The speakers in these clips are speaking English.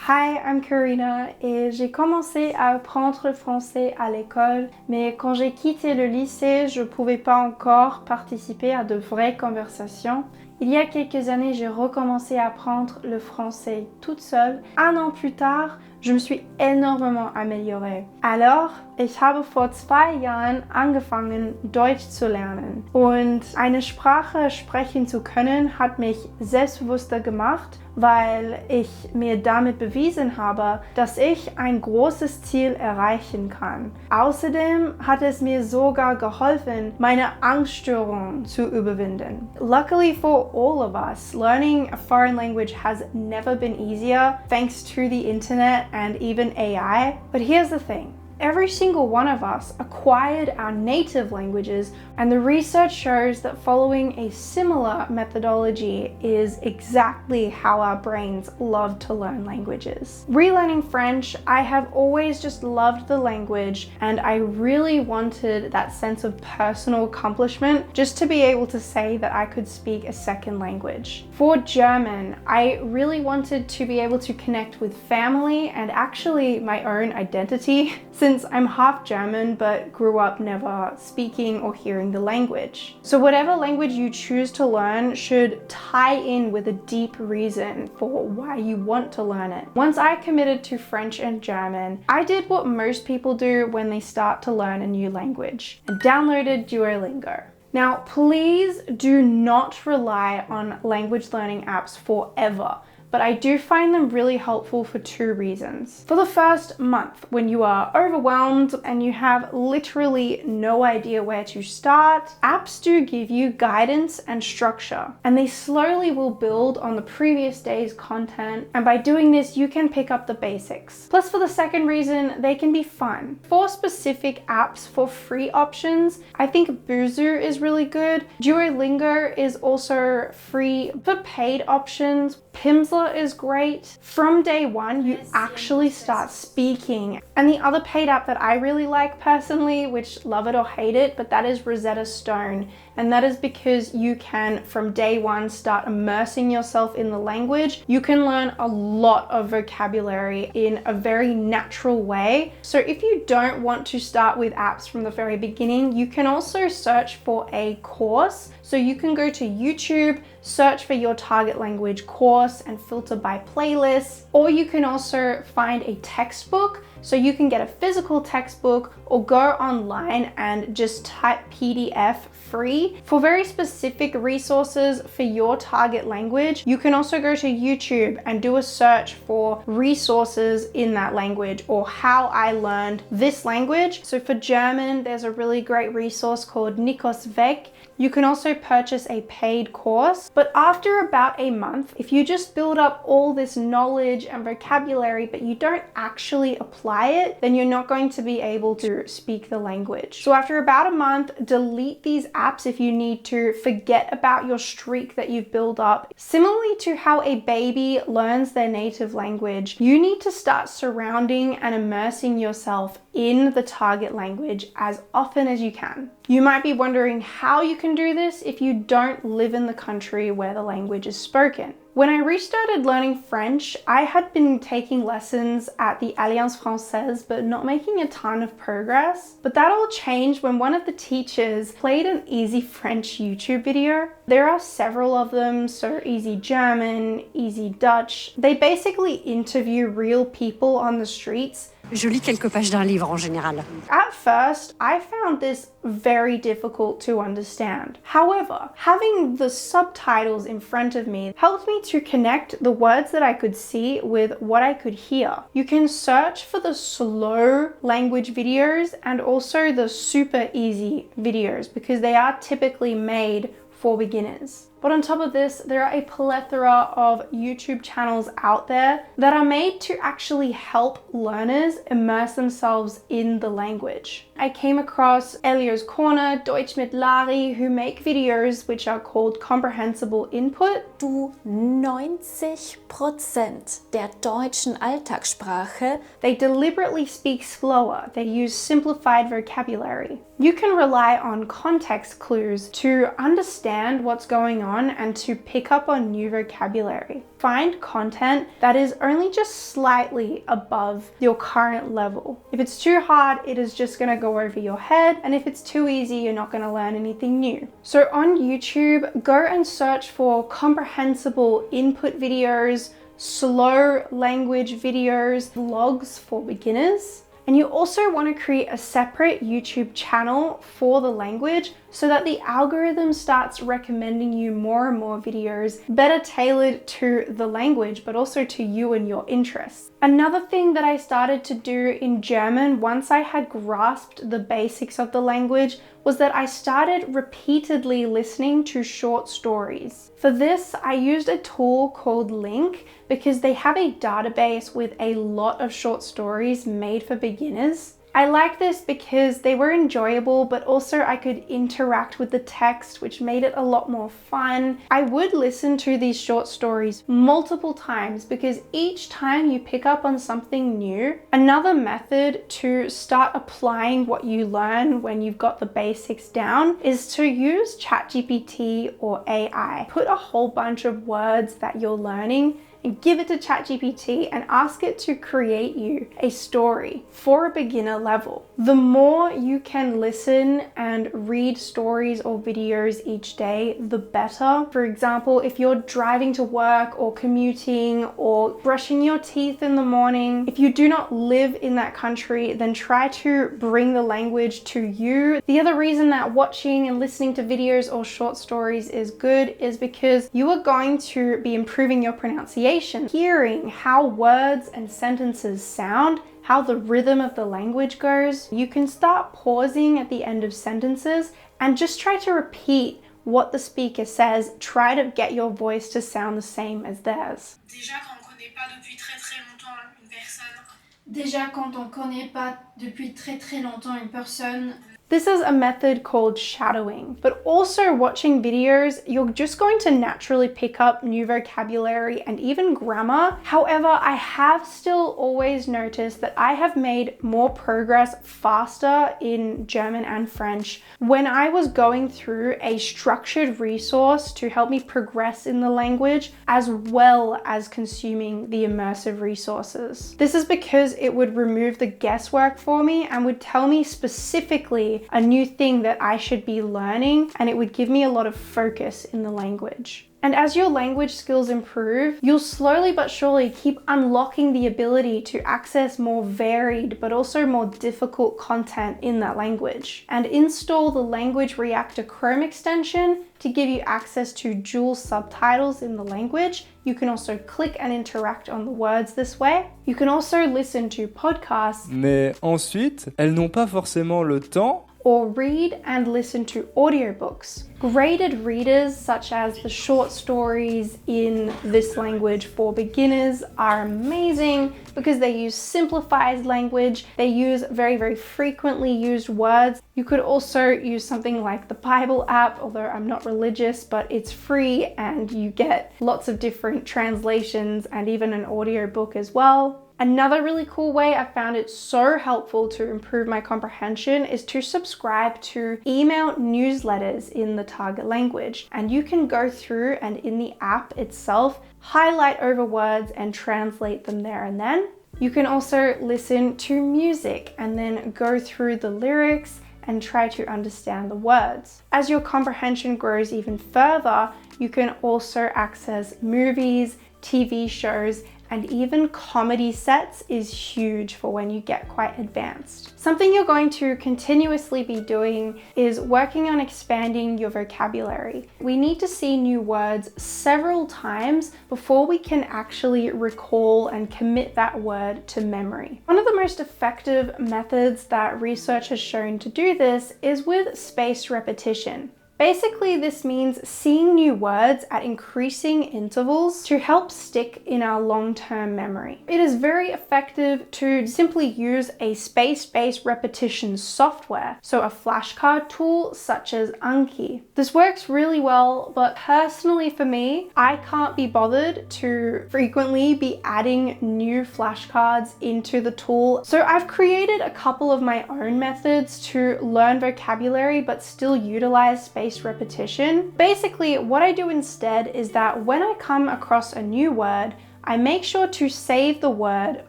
Hi, I'm Karina et j'ai commencé à apprendre le français à l'école, mais quand j'ai quitté le lycée, je ne pouvais pas encore participer à de vraies conversations. Il y a quelques années, j'ai recommencé à apprendre le français toute seule. Un an plus tard, je me suis énormément améliorée. Alors, ich habe vor 2 Jahren angefangen, Deutsch zu lernen. Und eine Sprache sprechen zu können, hat mich selbstbewusster gemacht, weil ich mir damit bewiesen habe, dass ich ein großes Ziel erreichen kann. Außerdem hat es mir sogar geholfen, meine Angststörung zu überwinden. Luckily for all of us, learning a foreign language has never been easier thanks to the internet and even AI. But here's the thing. Every single one of us acquired our native languages, and the research shows that following a similar methodology is exactly how our brains love to learn languages. Relearning French, I have always just loved the language, and I really wanted that sense of personal accomplishment just to be able to say that I could speak a second language. For German, I really wanted to be able to connect with family and actually my own identity, since I'm half German but grew up never speaking or hearing the language. So whatever language you choose to learn should tie in with a deep reason for why you want to learn it. Once I committed to French and German, I did what most people do when they start to learn a new language and downloaded Duolingo. Now, please do not rely on language learning apps forever, but I do find them really helpful for 2 reasons. For the first month, when you are overwhelmed and you have literally no idea where to start, apps do give you guidance and structure, and they slowly will build on the previous day's content, and by doing this, you can pick up the basics. Plus, for the second reason, they can be fun. For specific apps for free options, I think Buzu is really good. Duolingo is also free. For paid options, Pimsleur is great. From day one, you actually start speaking. And the other paid app that I really like personally, which love it or hate it, but that is Rosetta Stone. And that is because you can, from day one, start immersing yourself in the language. You can learn a lot of vocabulary in a very natural way. So if you don't want to start with apps from the very beginning, you can also search for a course. So you can go to YouTube, search for your target language course and filter by playlists, or you can also find a textbook. So you can get a physical textbook or go online and just type PDF free. For very specific resources for your target language, you can also go to YouTube and do a search for resources in that language or how I learned this language. So for German, there's a really great resource called Nikos Weg. You can also purchase a paid course, but after about a month, if you just build up all this knowledge and vocabulary, but you don't actually apply it, then you're not going to be able to speak the language. So after about a month, delete these apps if you need to. Forget about your streak that you've built up. Similarly to how a baby learns their native language, you need to start surrounding and immersing yourself in the target language as often as you can. You might be wondering how you can do this if you don't live in the country where the language is spoken. When I restarted learning French, I had been taking lessons at the Alliance Française, but not making a ton of progress. But that all changed when one of the teachers played an Easy French YouTube video. There are several of them, so Easy German, Easy Dutch. They basically interview real people on the streets. Je lis quelques pages d'un livre en général. At first, I found this very difficult to understand. However, having the subtitles in front of me helped me to connect the words that I could see with what I could hear. You can search for the slow language videos and also the super easy videos because they are typically made for beginners. But on top of this, there are a plethora of YouTube channels out there that are made to actually help learners immerse themselves in the language. I came across Elio's Corner, Deutsch mit Lari, who make videos which are called comprehensible input. Du 90% der deutschen Alltagssprache. They deliberately speak slower. They use simplified vocabulary. You can rely on context clues to understand what's going on on and to pick up on new vocabulary. Find content that is only just slightly above your current level. If it's too hard, it is just going to go over your head, and if it's too easy, you're not going to learn anything new. So on YouTube, go and search for comprehensible input videos, slow language videos, vlogs for beginners. And you also want to create a separate YouTube channel for the language so that the algorithm starts recommending you more and more videos better tailored to the language, but also to you and your interests. Another thing that I started to do in German once I had grasped the basics of the language was that I started repeatedly listening to short stories. For this, I used a tool called Link because they have a database with a lot of short stories made for beginners. I like this because they were enjoyable, but also I could interact with the text, which made it a lot more fun. I would listen to these short stories multiple times because each time you pick up on something new. Another method to start applying what you learn when you've got the basics down is to use ChatGPT or AI. Put a whole bunch of words that you're learning and give it to ChatGPT and ask it to create you a story for a beginner level. The more you can listen and read stories or videos each day, the better. For example, if you're driving to work or commuting or brushing your teeth in the morning, if you do not live in that country, then try to bring the language to you. The other reason that watching and listening to videos or short stories is good is because you are going to be improving your pronunciation, hearing how words and sentences sound, how the rhythm of the language goes. You can start pausing at the end of sentences and just try to repeat what the speaker says. Try to get your voice to sound the same as theirs. Déjà, quand on connaît pas depuis très très longtemps une personne. Déjà, quand on connaît pas depuis très longtemps une personne. This is a method called shadowing, but also watching videos, you're just going to naturally pick up new vocabulary and even grammar. However, I have still always noticed that I have made more progress faster in German and French when I was going through a structured resource to help me progress in the language, as well as consuming the immersive resources. This is because it would remove the guesswork for me and would tell me specifically a new thing that I should be learning, and it would give me a lot of focus in the language. And as your language skills improve, you'll slowly but surely keep unlocking the ability to access more varied but also more difficult content in that language. And install the Language Reactor Chrome extension to give you access to dual subtitles in the language. You can also click and interact on the words this way. You can also listen to podcasts. Mais ensuite, elles n'ont pas forcément le temps or read and listen to audiobooks. Graded readers, such as the short stories in this language for beginners, are amazing because they use simplified language. They use very frequently used words. You could also use something like the Bible app, although I'm not religious, but it's free and you get lots of different translations and even an audiobook as well. Another really cool way I found it so helpful to improve my comprehension is to subscribe to email newsletters in the target language. And you can go through and in the app itself, highlight over words and translate them there and then. You can also listen to music and then go through the lyrics and try to understand the words. As your comprehension grows even further, you can also access movies, TV shows, and even comedy sets is huge for when you get quite advanced. Something you're going to continuously be doing is working on expanding your vocabulary. We need to see new words several times before we can actually recall and commit that word to memory. One of the most effective methods that research has shown to do this is with spaced repetition. Basically, this means seeing new words at increasing intervals to help stick in our long-term memory. It is very effective to simply use a space-based repetition software, so a flashcard tool such as Anki. This works really well, but personally for me, I can't be bothered to frequently be adding new flashcards into the tool. So I've created a couple of my own methods to learn vocabulary but still utilize spaced spaced repetition. Basically, what I do instead is that when I come across a new word, I make sure to save the word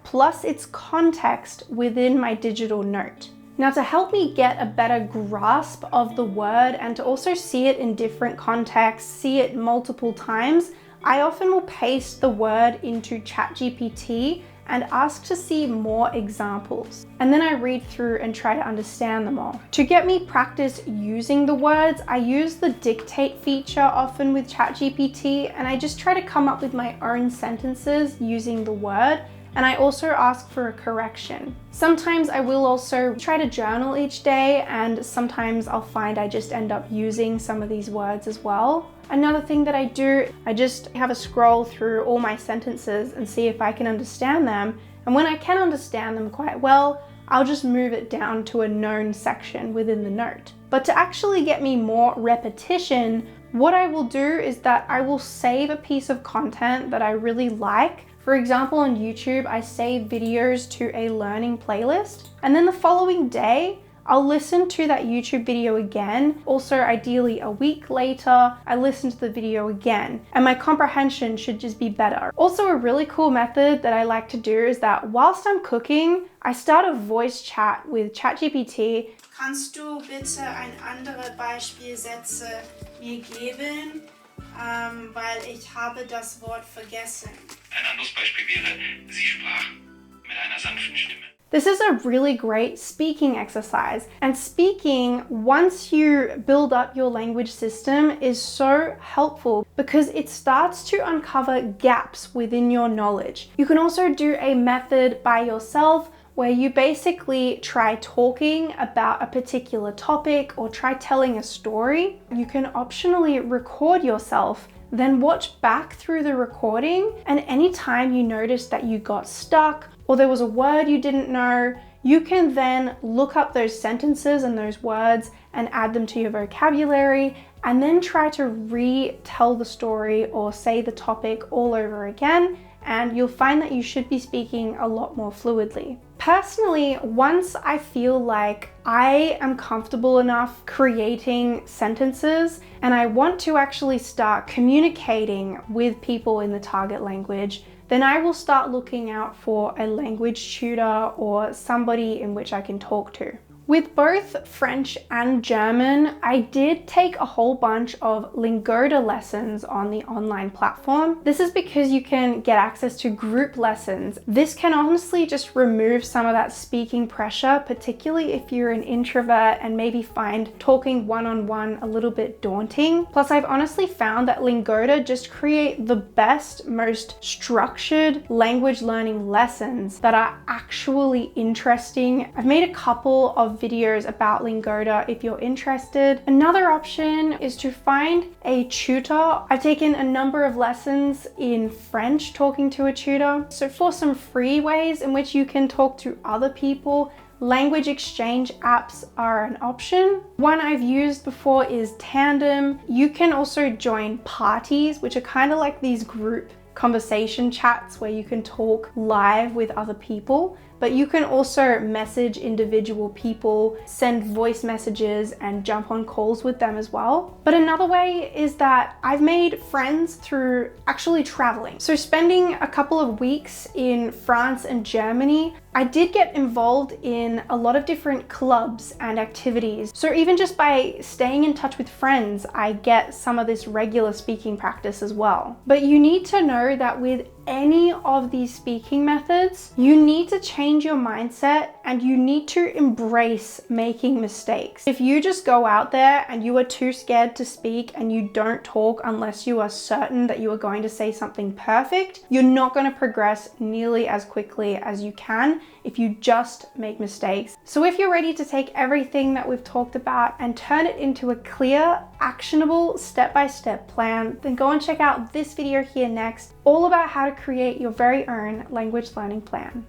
plus its context within my digital note. Now, to help me get a better grasp of the word and to also see it in different contexts, see it multiple times, I often will paste the word into ChatGPT and ask to see more examples. And then I read through and try to understand them all. To get me practice using the words, I use the dictate feature often with ChatGPT, and I just try to come up with my own sentences using the word. And I also ask for a correction. Sometimes I will also try to journal each day, and sometimes I'll find I just end up using some of these words as well. Another thing that I do, I just have a scroll through all my sentences and see if I can understand them. And when I can understand them quite well, I'll just move it down to a known section within the note. But to actually get me more repetition, what I will do is that I will save a piece of content that I really like. For example, on YouTube, I save videos to a learning playlist, and then the following day, I'll listen to that YouTube video again. Also, ideally a week later, I listen to the video again, and my comprehension should just be better. Also, a really cool method that I like to do is that whilst I'm cooking, I start a voice chat with ChatGPT. Kannst du bitte ein andere Beispielsätze mir geben, weil ich habe das Wort vergessen. Ein anderes Beispiel wäre, sie sprach mit einer sanften Stimme. This is a really great speaking exercise, and speaking, once you build up your language system, is so helpful because it starts to uncover gaps within your knowledge. You can also do a method by yourself where you basically try talking about a particular topic or try telling a story. You can optionally record yourself, then watch back through the recording, and anytime you notice that you got stuck or there was a word you didn't know, you can then look up those sentences and those words and add them to your vocabulary, and then try to retell the story or say the topic all over again, and you'll find that you should be speaking a lot more fluidly. Personally, once I feel like I am comfortable enough creating sentences and I want to actually start communicating with people in the target language, then I will start looking out for a language tutor or somebody in which I can talk to. With both French and German, I did take a whole bunch of Lingoda lessons on the online platform. This is because you can get access to group lessons. This can honestly just remove some of that speaking pressure, particularly if you're an introvert and maybe find talking one-on-one a little bit daunting. Plus, I've honestly found that Lingoda just create the best, most structured language learning lessons that are actually interesting. I've made a couple of videos about Lingoda if you're interested. Another option is to find a tutor. I've taken a number of lessons in French talking to a tutor. So for some free ways in which you can talk to other people, language exchange apps are an option. One I've used before is Tandem. You can also join parties, which are kind of like these group conversation chats where you can talk live with other people, but you can also message individual people, send voice messages, and jump on calls with them as well. But another way is that I've made friends through actually traveling. So spending a couple of weeks in France and Germany, I did get involved in a lot of different clubs and activities. So even just by staying in touch with friends, I get some of this regular speaking practice as well. But you need to know that with any of these speaking methods, you need to change your mindset and you need to embrace making mistakes. If you just go out there and you are too scared to speak and you don't talk unless you are certain that you are going to say something perfect, you're not going to progress nearly as quickly as you can if you just make mistakes. So if you're ready to take everything that we've talked about and turn it into a clear, actionable, step-by-step plan, then go and check out this video here next, all about how to create your very own language learning plan.